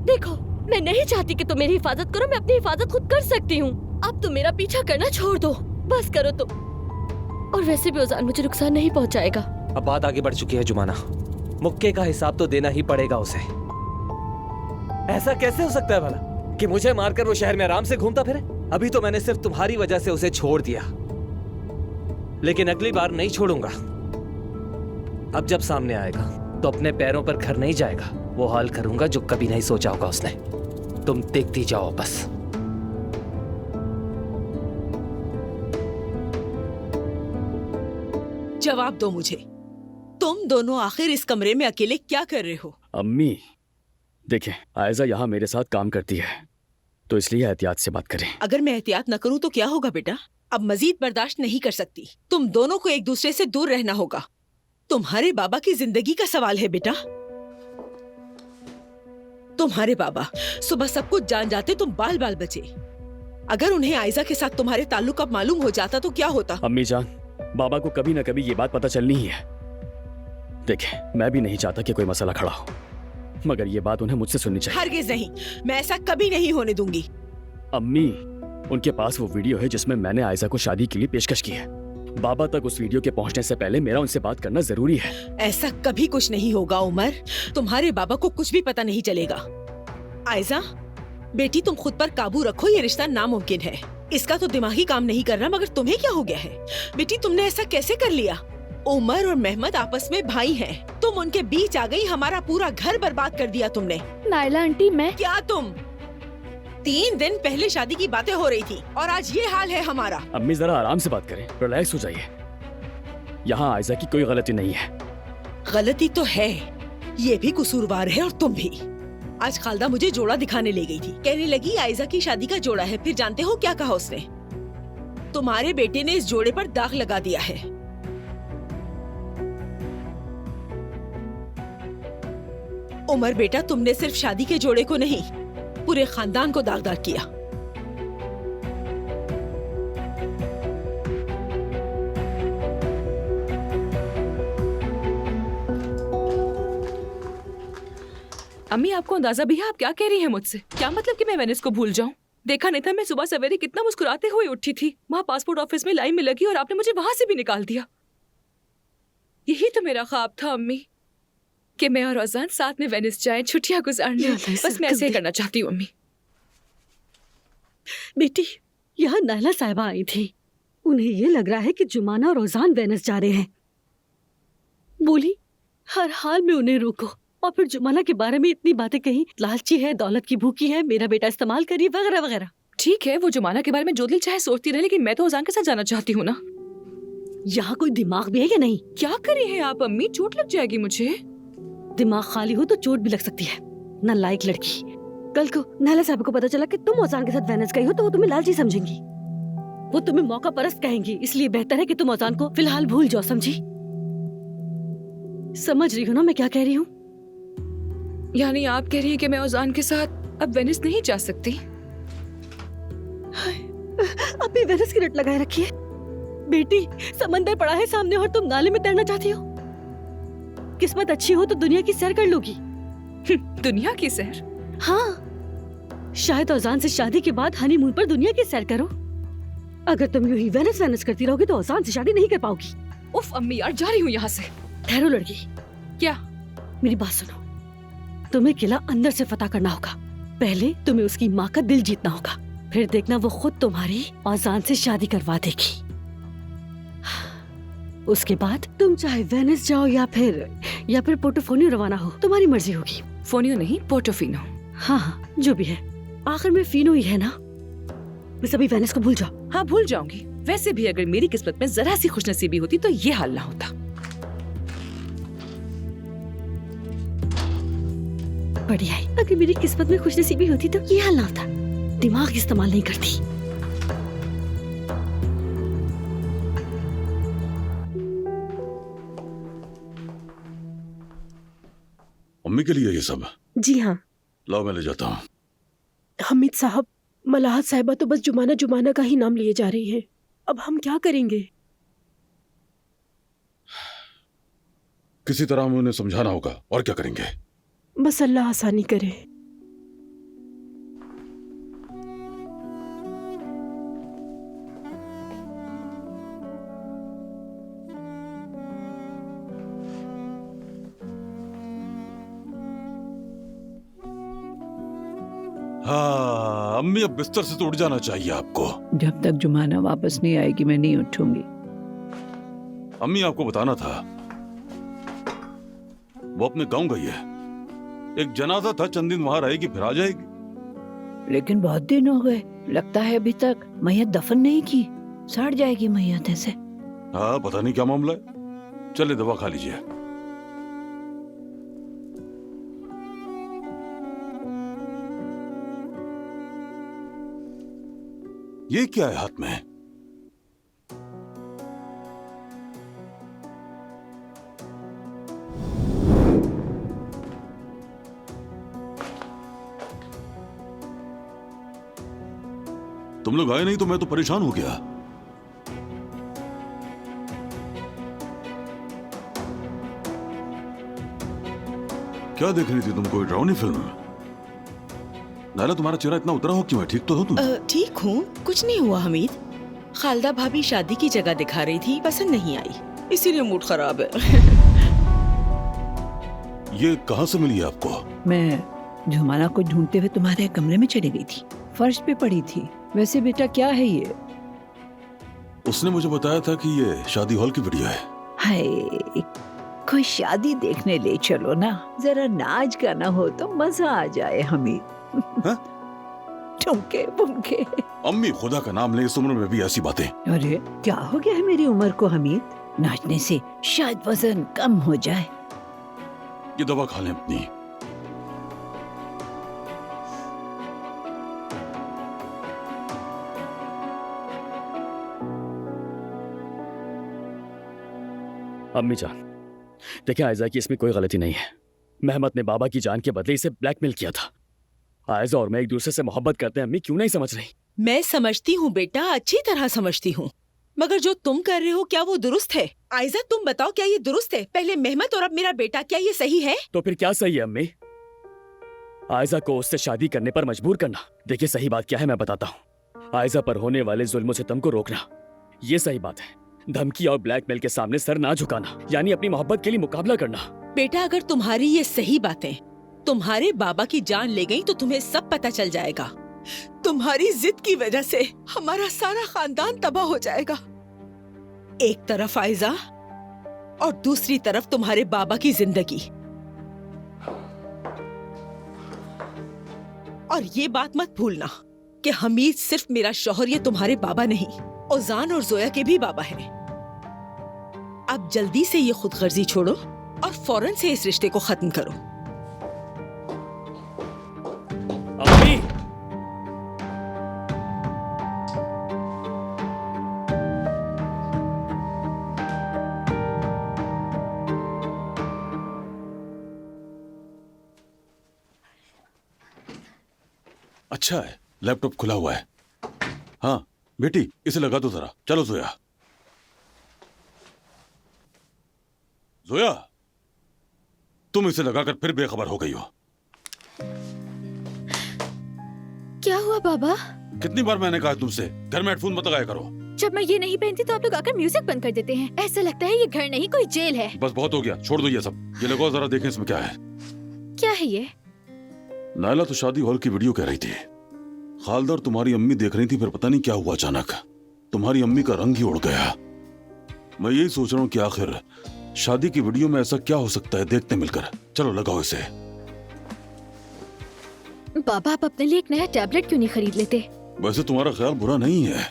देखो, मैं नहीं चाहती कि तुम मेरी हिफाजत करो, मैं अपनी हिफाजत खुद कर सकती हूँ। अब तुम मेरा पीछा करना छोड़ दो, बस करो तुम। और वैसे भी ओजान मुझे नुकसान नहीं पहुँचाएगा। अब बात आगे बढ़ चुकी है जुमाना, मुक्के का हिसाब तो देना ही पड़ेगा उसे। ऐसा कैसे हो सकता है भला कि मुझे मारकर वो शहर में आराम से घूमता फिरे? अभी तो मैंने सिर्फ तुम्हारी वजह से उसे छोड़ दिया, लेकिन अगली बार नहीं छोड़ूंगा। अब जब सामने आएगा तो अपने पैरों पर घर नहीं जाएगा। वो हाल करूंगा जो कभी नहीं सोचा होगा उसने। तुम देखती जाओ बस। जवाब दो मुझे, तुम दोनों आखिर इस कमरे में अकेले क्या कर रहे हो? अम्मी देखें, आयजा यहाँ मेरे साथ काम करती है, तो इसलिए एहतियात से बात करें। अगर मैं एहतियात न करूं तो क्या होगा बेटा? अब मजीद बर्दाश्त नहीं कर सकती। तुम दोनों को एक दूसरे से दूर रहना होगा। तुम्हारे बाबा की जिंदगी का सवाल है बेटा। तुम्हारे बाबा सुबह सब कुछ जान जाते, तुम बाल बाल बचे। अगर उन्हें आयजा के साथ तुम्हारे ताल्लुक अब मालूम हो जाता तो क्या होता? अम्मी जान, बाबा को कभी न कभी ये बात पता चलनी ही है। देखें, मैं भी नहीं चाहता कि कोई मसला खड़ा हो, मगर ये बात उन्हें मुझसे सुननी चाहिए। हरगिज नहीं, मैं ऐसा कभी नहीं होने दूंगी। अम्मी, उनके पास वो वीडियो है जिसमें मैंने आयजा को शादी के लिए पेशकश की है। बाबा तक उस वीडियो के पहुंचने से पहले मेरा उनसे बात करना जरूरी है। ऐसा कभी कुछ नहीं होगा उमर, तुम्हारे बाबा को कुछ भी पता नहीं चलेगा। आयजा बेटी, तुम खुद पर काबू रखो, ये रिश्ता नामुमकिन है। इसका तो दिमागी काम नहीं कर रहा, मगर तुम्हें क्या हो गया है? बेटी तुमने ऐसा कैसे कर लिया? उमर और मेहमद आपस में भाई हैं। तुम उनके बीच आ गई, हमारा पूरा घर बर्बाद कर दिया तुमने। नायला आंटी, मैं क्या तुम? 3 दिन पहले शादी की बातें हो रही थी और आज ये हाल है हमारा। अम्मी जरा आराम से बात करें, रिलैक्स हो जाइए। यहाँ आयजा की कोई गलती नहीं है। गलती तो है, ये भी कसूरवार है और तुम भी। आज खालदा मुझे जोड़ा दिखाने ले गई थी, कहने लगी आयजा की शादी का जोड़ा है। फिर जानते हो क्या कहा उसने? तुम्हारे बेटे ने इस जोड़े पर दाग लगा दिया है। उमर बेटा, तुमने सिर्फ शादी के जोड़े को नहीं, पूरे खानदान को दागदार किया। अम्मी, आपको अंदाजा भी है आप क्या कह रही हैं मुझसे? क्या मतलब कि मैं वेनिस को भूल जाऊं? देखा नहीं था मैं सुबह सवेरे कितना मुस्कुराते हुए उठी थी, वहां पासपोर्ट ऑफिस में लाइन में लगी और आपने मुझे वहां से भी निकाल दिया। यही तो मेरा ख्वाब था अम्मी, कि मैं और औजान साथ में वेनिस जाएं, छुट्टियां गुजारने। बस मैं ऐसे ही करना चाहती हूँ अम्मी। बेटी, यहाँ नायला साहिबा आई थी। उन्हें ये लग रहा है कि जुमाना और औजान वेनिस जा रहे हैं। बोली, हर हाल में उन्हें रोको। और फिर जुमाना के बारे में इतनी बातें कही, लालची है, दौलत की भूखी है, मेरा बेटा इस्तेमाल करिए वगैरह वगैरह। ठीक है, वो जुमाना के बारे में जो दिल चाहे सोचती रहे, लेकिन मैं तो अजान के साथ जाना चाहती हूँ ना। यहाँ कोई दिमाग भी है या नहीं? क्या करी है आप अम्मी? चोट लग जाएगी मुझे। दिमाग खाली हो तो चोट भी लग सकती है। नालायक लड़की। कल को नाला साहब को पता चला कि तुम औजान के साथ वेनिस गई हो तो वो तुम्हें लालची समझेंगी, वो तुम्हें मौका परस्त कहेंगी। इसलिए बेहतर है कि तुम औजान को फिलहाल भूल जाओ, समझी? समझ रही हो ना मैं क्या कह रही हूँ? यानी आप कह रही हैं कि मैं औजान के साथ अब वेनिस नहीं जा सकती? अभी वेनिस की रट लगाए रखी है। बेटी, समंदर पड़ा है सामने और तुम नाले में तैरना चाहती हो। किस्मत अच्छी हो तो दुनिया की सैर कर लोगी। दुनिया की सैर? हाँ, शायद औजान से शादी के बाद हनीमून पर दुनिया की सैर करो। अगर तुम यूं ही वेनिस वेनिस करती रहोगी तो औजान से शादी नहीं कर पाओगी। उफ अम्मी यार, जा रही हूँ यहाँ से। ठहरो लड़की। क्या? मेरी बात सुनो। तुम्हें किला अंदर से फतह करना होगा। पहले तुम्हें उसकी माँ का दिल जीतना होगा, फिर देखना वो खुद तुम्हारी औजान से शादी करवा देगी। उसके बाद तुम चाहे वेनिस जाओ या फिर पोर्टोफोनियो रवाना हो, तुम्हारी मर्जी होगी। फोनियो नहीं, पोर्टोफिनो। हाँ, जो भी है, आखिर में फिनो ही है ना। बस अभी वेनिस को भूल जाओ। हाँ, भूल जाऊंगी। वैसे भी अगर मेरी किस्मत में जरा सी खुशनसीबी होती तो ये हाल ना होता। बढ़िया है। अगर मेरी किस्मत में खुशनसीबी होती तो ये हाल ना होता। दिमाग इस्तेमाल नहीं करती। अम्मी के लिए ये सब? जी हाँ। लाओ मैं ले जाता हूँ। हमीद साहब, मलाहत साहिबा तो बस जुमाना जुमाना का ही नाम लिए जा रही हैं। अब हम क्या करेंगे? किसी तरह हमें उन्हें समझाना होगा। और क्या करेंगे? बस अल्लाह आसानी करे। हाँ, अम्मी अब बिस्तर से तो उठ जाना चाहिए आपको। जब तक जुमाना वापस नहीं आएगी मैं नहीं उठूंगी। अम्मी आपको बताना था, वो अपने गांव गई है। एक जनाजा था, चंद दिन वहां रहेगी फिर आ जाएगी। लेकिन बहुत दिन हो गए, लगता है अभी तक मैयत दफन नहीं की। सड़ जाएगी मैयत ऐसे। हाँ, पता नहीं क्या मामला है। चले दवा खा लीजिए। ये क्या है हाथ में? तुम लोग आए नहीं तो मैं तो परेशान हो गया। क्या देख रही थी तुम? कोई डरावनी फिल्म? नाला, तुम्हारा चेहरा इतना उतरा हो क्यों है? ठीक तो हो तुम? ठीक हूँ, कुछ नहीं हुआ हमीद। खालदा भाभी शादी की जगह दिखा रही थी, पसंद नहीं आई, इसीलिए मूड खराब है। ये कहाँ से मिली है आपको? मैं जुमाना को ढूंढते हुए तुम्हारे कमरे में चली गई थी, फर्श पे पड़ी थी। वैसे बेटा क्या है ये? उसने मुझे बताया था कि ये शादी हॉल की वीडियो है। हाय, कोई शादी देखने ले चलो ना, जरा नाच गाना हो तो मजा आ जाए हमीद। ठुमके बुमके। अम्मी, खुदा का नाम ले, इस उम्र में भी ऐसी बातें। अरे क्या हो गया है मेरी उम्र को हमीद? नाचने से शायद वजन कम हो जाए। ये दवा खा लें अपनी। अम्मी जान, देखिए आयजा की इसमें कोई गलती नहीं है। मेहमत ने बाबा की जान के बदले इसे ब्लैकमेल किया था। आयजा और मैं एक दूसरे से मोहब्बत करते हैं। अम्मी क्यों नहीं समझ रही? मैं समझती हूँ बेटा, अच्छी तरह समझती हूँ, मगर जो तुम कर रहे हो क्या वो दुरुस्त है? आयजा तुम बताओ, क्या ये दुरुस्त है? पहले मेहमत और अब मेरा बेटा, क्या ये सही है? तो फिर क्या सही है अम्मी? आयजा को उससे शादी करने पर मजबूर करना। देखिए सही बात क्या है मैं बताता हूँ। आयजा पर होने वाले जुल्म सितम को रोकना, ये सही बात है। धमकी और ब्लैकमेल के सामने सर ना झुकाना, यानी अपनी मोहब्बत के लिए मुकाबला करना। बेटा अगर तुम्हारी ये सही बातें तुम्हारे बाबा की जान ले गई तो तुम्हें सब पता चल जाएगा। तुम्हारी जिद की वजह से हमारा सारा खानदान तबाह हो जाएगा। एक तरफ आयजा और दूसरी तरफ तुम्हारे बाबा की जिंदगी। और ये बात मत भूलना कि हमीद सिर्फ मेरा शौहर, ये तुम्हारे बाबा नहीं, ओजान और जोया के भी बाबा हैं। अब जल्दी से ये खुदगर्जी छोड़ो और फौरन से इस रिश्ते को खत्म करो। अम्मी! अच्छा है, लैपटॉप खुला हुआ है। हाँ बेटी, इसे लगा दो जरा। चलो जोया। जोया, तुम इसे लगाकर फिर बेखबर हो गई हो। क्या हुआ बाबा? कितनी बार मैंने कहा तुमसे घर में हेडफोन मत लगाया करो। जब मैं ये नहीं पहनती तो आप लोग आकर म्यूजिक बंद कर देते हैं। ऐसा लगता है ये घर नहीं कोई जेल है। बस बहुत हो गया, छोड़ दो ये सब। ये लगाओ जरा, देखें इसमें क्या है। क्या है ये? नायला तो शादी हॉल की वीडियो कह रही थी। खालदा और तुम्हारी अम्मी देख रही थी, फिर पता नहीं क्या हुआ, अचानक तुम्हारी अम्मी का रंग ही उड़ गया। मैं यही सोच रहा हूँ कि आखिर शादी की वीडियो में ऐसा क्या हो सकता है, देखते मिलकर। चलो लगाओ इसे। बाबा, आप अपने लिए एक नया टैबलेट क्यों नहीं खरीद लेते? वैसे तुम्हारा ख्याल बुरा नहीं है,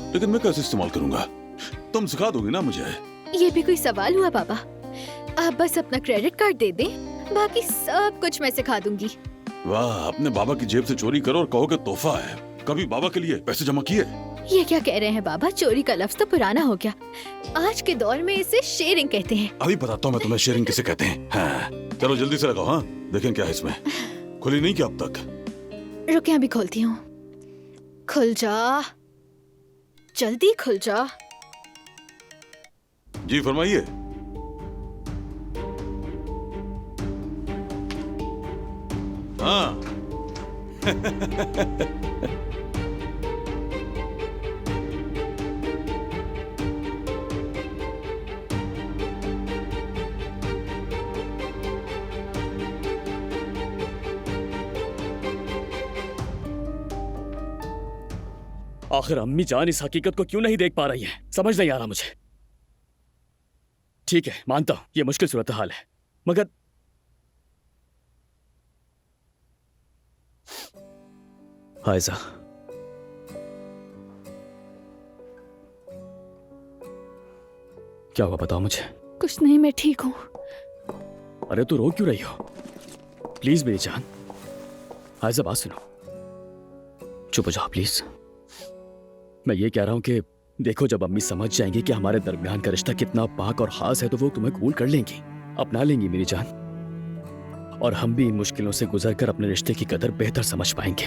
लेकिन मैं कैसे इस्तेमाल करूंगा? तुम सिखा दोगी ना मुझे? ये भी कोई सवाल हुआ बाबा? आप बस अपना क्रेडिट कार्ड दे दें, बाकी सब कुछ मैं सिखा दूंगी। वाह, अपने बाबा की जेब से चोरी करो और कहो कि तोहफा है। कभी बाबा के लिए पैसे जमा किए? ये क्या कह रहे हैं बाबा? चोरी का लफ्ज तो पुराना हो गया। आज के दौर में इसे शेयरिंग कहते हैं। अभी बताता हूँ मैं तुम्हें शेयरिंग किसे कहते हैं। हाँ, चलो जल्दी से लगाओ। हाँ, देखें क्या है इसमें। खुली नहीं क्या अब तक? रुके, अभी खोलती हूँ। खुल जा, जल्दी खुल जा। जी फरमाइए। हाँ। आखिर अम्मी जान इस हकीकत को क्यों नहीं देख पा रही है, समझ नहीं आ रहा मुझे। ठीक है, मानता हूं ये मुश्किल सूरत हाल है, मगर आयजा, क्या हुआ बताओ मुझे। कुछ नहीं, मैं ठीक हूँ। अरे तो रो क्यों रही हो? प्लीज मेरी जान। आयजा बात सुनो, चुप हो जाओ प्लीज। मैं ये कह रहा हूं कि देखो, जब अम्मी समझ जाएंगी कि हमारे दरमियान का रिश्ता कितना पाक और खास है, तो वो तुम्हें कबूल कर लेंगी, अपना लेंगी मेरी जान। और हम भी इन मुश्किलों से गुजरकर अपने रिश्ते की कदर बेहतर समझ पाएंगे।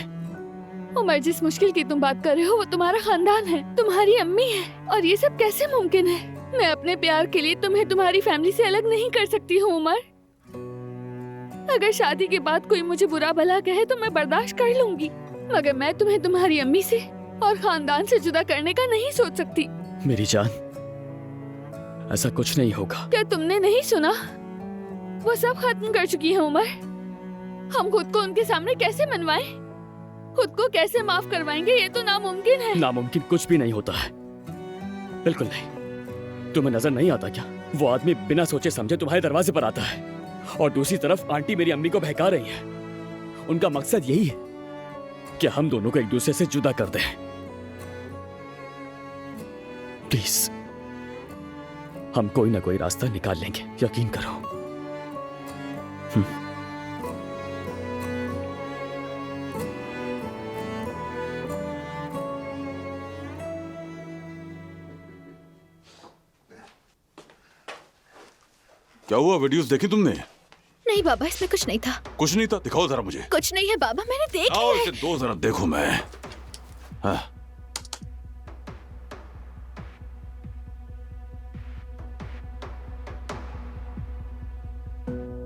उमर, जिस मुश्किल की तुम बात कर रहे हो वो तुम्हारा खानदान है, तुम्हारी अम्मी है, और ये सब कैसे मुमकिन है? मैं अपने प्यार के लिए तुम्हें तुम्हारी फैमिली से अलग नहीं कर सकती हूँ उमर। अगर शादी के बाद कोई मुझे बुरा भला कहे तो मैं बर्दाश्त कर लूंगी, मगर मैं तुम्हें तुम्हारी अम्मी से और खानदान से जुदा करने का नहीं सोच सकती। मेरी जान, ऐसा कुछ नहीं होगा। क्या तुमने नहीं सुना? वो सब खत्म कर चुकी है उमर। हम खुद को उनके सामने कैसे मनवाएं? खुद को कैसे माफ करवाएंगे? ये तो नामुमकिन है। नामुमकिन कुछ भी नहीं होता है, बिल्कुल नहीं। तुम्हें नजर नहीं आता क्या? वो आदमी बिना सोचे समझे तुम्हारे दरवाजे पर आता है, और दूसरी तरफ आंटी मेरी अम्मी को बहका रही है। उनका मकसद यही है कि हम दोनों को एक दूसरे से जुदा कर दें। प्लीज, हम कोई ना कोई रास्ता निकाल लेंगे, यकीन करो। क्या हुआ, वीडियोस देखी तुमने? नहीं बाबा, इसमें कुछ नहीं था। कुछ नहीं था? दिखाओ जरा मुझे। कुछ नहीं है बाबा, मैंने देख आओ लिया इसे दो जरा देखो मैं। हाँ।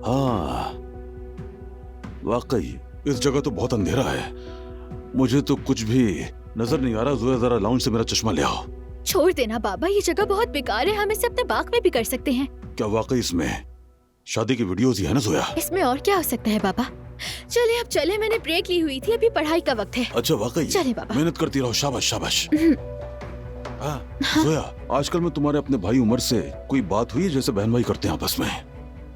हाँ, वाकई इस जगह तो बहुत अंधेरा है, मुझे तो कुछ भी नजर नहीं आ रहा। जोया, जरा लाउंज से मेरा चश्मा ले आओ। छोड़ देना बाबा, ये जगह बहुत बेकार है, हम इसे अपने बाग में भी कर सकते हैं। क्या वाकई इसमें शादी की वीडियोस ही है ना जोया? इसमें और क्या हो सकता है बाबा? चले अब चले, मैंने ब्रेक ली हुई थी, अभी पढ़ाई का वक्त है। अच्छा वाकई? चले बाबा। मेहनत करती रहो, शाबाश शाबाश। जोया, आजकल में तुम्हारे अपने भाई उमर से कोई बात हुई है जैसे बहन भाई करते हैं आपस में?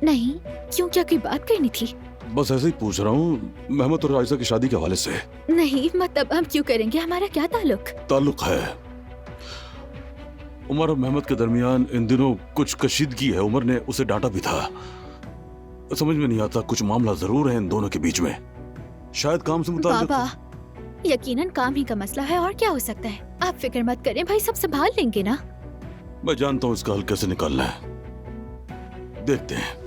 नहीं, क्यों, क्या कोई बात करनी थी? बस ऐसे ही पूछ रहा हूँ, मेहमत और आयशा की शादी के हवाले से। नहीं, मतलब हम क्यों करेंगे, हमारा क्या ताल्लुक है। उमर और मेहमत के दरमियान इन दिनों कुछ कशीदगी है। उमर ने उसे डांटा भी था। समझ में नहीं आता, कुछ मामला जरूर है इन दोनों के बीच में, शायद काम से मुताल्लिक। बाबा, यकीनन काम ही का मसला है, और क्या हो सकता है। आप फिक्र मत करें, भाई सब संभाल लेंगे ना। मैं जानता हूँ इसका हल कैसे निकालना है, देखते हैं।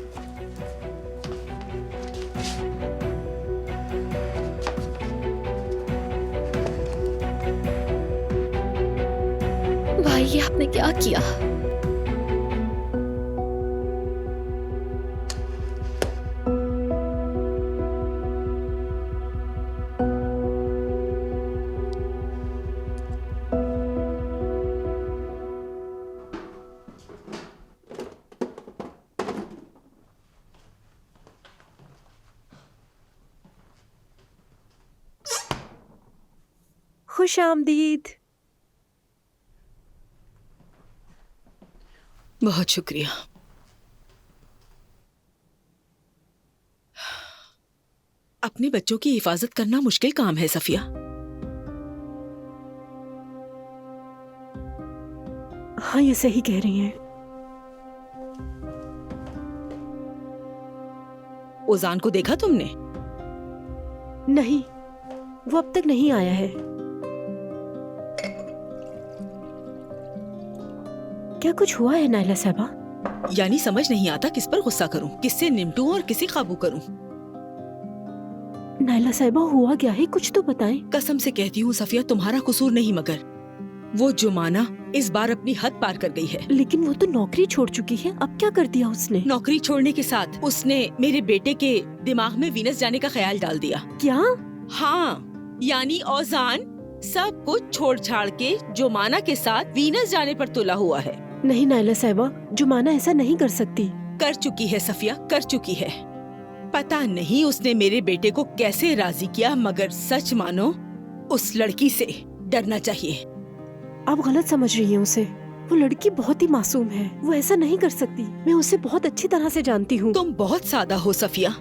भाई, ये आपने क्या किया? खुश आमदीद। बहुत शुक्रिया। अपने बच्चों की हिफाजत करना मुश्किल काम है सफिया। हाँ, ये सही कह रही हैं। ओजान को देखा तुमने? नहीं, वो अब तक नहीं आया है। क्या कुछ हुआ है नायला साहबा? यानी समझ नहीं आता किस पर गुस्सा करूं, किससे निपटूं और किसे काबू करूं। नायला साहबा, हुआ क्या है, कुछ तो बताएं। कसम से कहती हूँ सफिया, तुम्हारा कसूर नहीं, मगर वो जुमाना इस बार अपनी हद पार कर गई है। लेकिन वो तो नौकरी छोड़ चुकी है, अब क्या कर दिया उसने? नौकरी छोड़ने के साथ उसने मेरे बेटे के दिमाग में वीनस जाने का ख्याल डाल दिया। क्या? हाँ, यानी औजान सब कुछ छोड़ छाड़ के जुमाना के साथ वीनस जाने पर तुला हुआ है। नहीं नायला साहबा, जुमाना ऐसा नहीं कर सकती। कर चुकी है सफिया, कर चुकी है। पता नहीं उसने मेरे बेटे को कैसे राजी किया, मगर सच मानो उस लड़की से डरना चाहिए। आप गलत समझ रही हैं उसे। वो लड़की बहुत ही मासूम है, वो ऐसा नहीं कर सकती। मैं उसे बहुत अच्छी तरह से जानती हूँ। तुम बहुत सादा हो सफिया,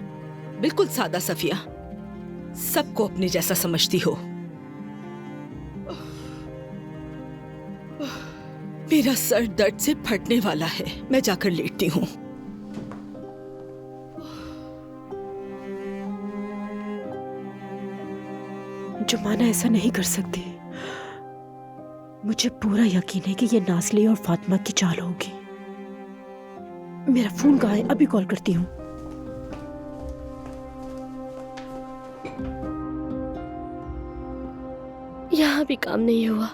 बिल्कुल सादा सफिया, सबको अपने जैसा समझती हो। मेरा सर दर्द से फटने वाला है, मैं जाकर लेटती हूँ। जुमाना ऐसा नहीं कर सकती। मुझे पूरा यकीन है कि ये नाज़ली और फातिमा की चाल होगी। मेरा फोन कहाँ है? अभी कॉल करती हूँ। यहाँ भी काम नहीं हुआ,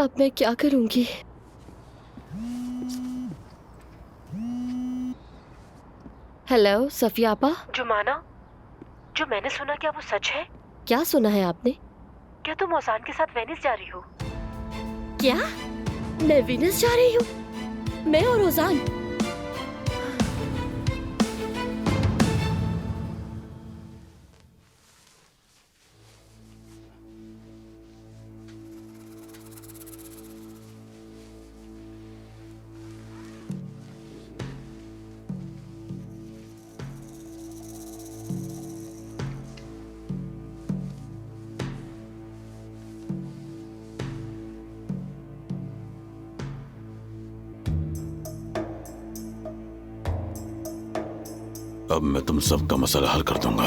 अब मैं क्या करूंगी? हेलो सफिया आपा। जुमाना, जो मैंने सुना, क्या वो सच है? क्या सुना है आपने? क्या तुम औजान के साथ वेनिस जा रही हो? क्या? मैं वेनिस जा रही हूँ? मैं और औजान? अब मैं तुम सबका मसला हल कर दूंगा।